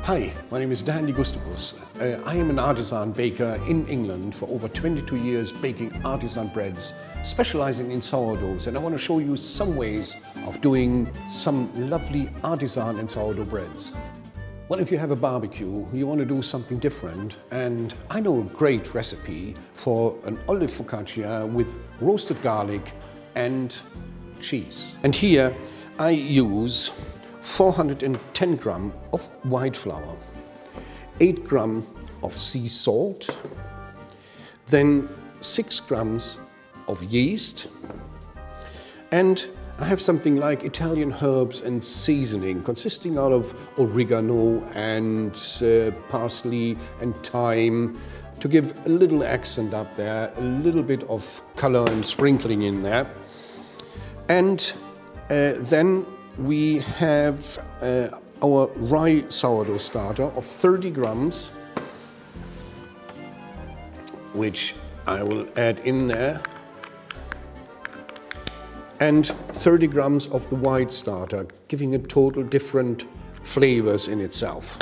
Hi, my name is Danny Gustavus. I am an artisan baker in England for over 22 years baking artisan breads, specializing in sourdoughs, and I want to show you some ways of doing some lovely artisan and sourdough breads. Well, if you have a barbecue, you want to do something different, and I know a great recipe for an olive focaccia with roasted garlic and cheese. And here I use 410 grams of white flour, 8 grams of sea salt, then 6 grams of yeast, and I have something like Italian herbs and seasoning consisting out of oregano and parsley and thyme to give a little accent up there, a little bit of color and sprinkling in there. And then we have our rye sourdough starter of 30 grams, which I will add in there, and 30 grams of the white starter, giving a total different flavors in itself.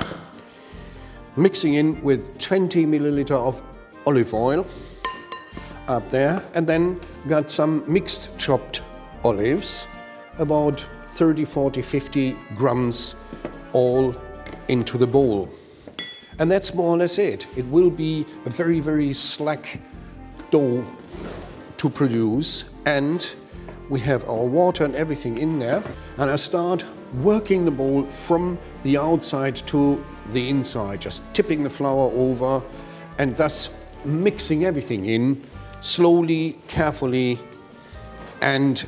Mixing in with 20 milliliter of olive oil up there, and then got some mixed chopped olives, about 30, 40, 50 grams all into the bowl. And that's more or less it. It will be a very, very slack dough to produce, and we have our water and everything in there. And I start working the bowl from the outside to the inside, just tipping the flour over and thus mixing everything in slowly, carefully, and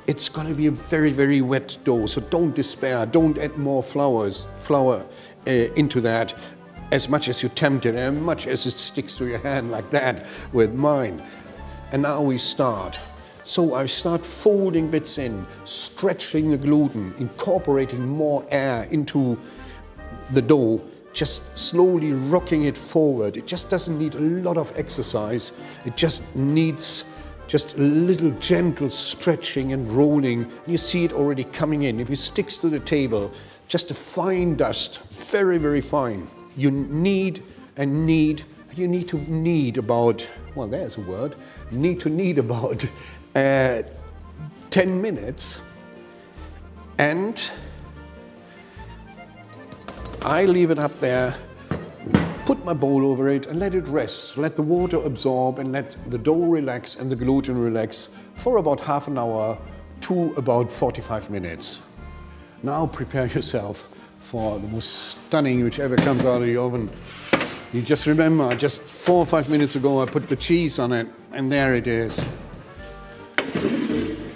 it's going to be a very, very wet dough, so don't despair. Don't add more flour into that as much as you're tempted and as much as it sticks to your hand like that with mine. And now we start. So I start folding bits in, stretching the gluten, incorporating more air into the dough, just slowly rocking it forward. It just doesn't need a lot of exercise. It just needs just a little gentle stretching and rolling. You see it already coming in. If it sticks to the table, just a fine dust, very, very fine. You need to knead about, well, there's a word, need about 10 minutes. And I leave it up there, put my bowl over it and let it rest. Let the water absorb and let the dough relax and the gluten relax for about half an hour to about 45 minutes. Now prepare yourself for the most stunning whichever comes out of the oven. You just remember, just 4 or 5 minutes ago I put the cheese on it, and there it is.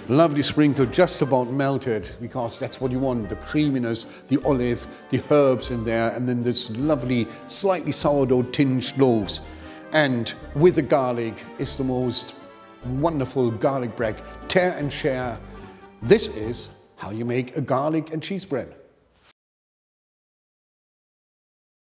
Lovely sprinkle, just about melted, because that's what you want, the creaminess, the olive, the herbs in there, and then this lovely, slightly sourdough tinged loaves. And with the garlic is the most wonderful garlic bread. Tear and share. This is how you make a garlic and cheese bread.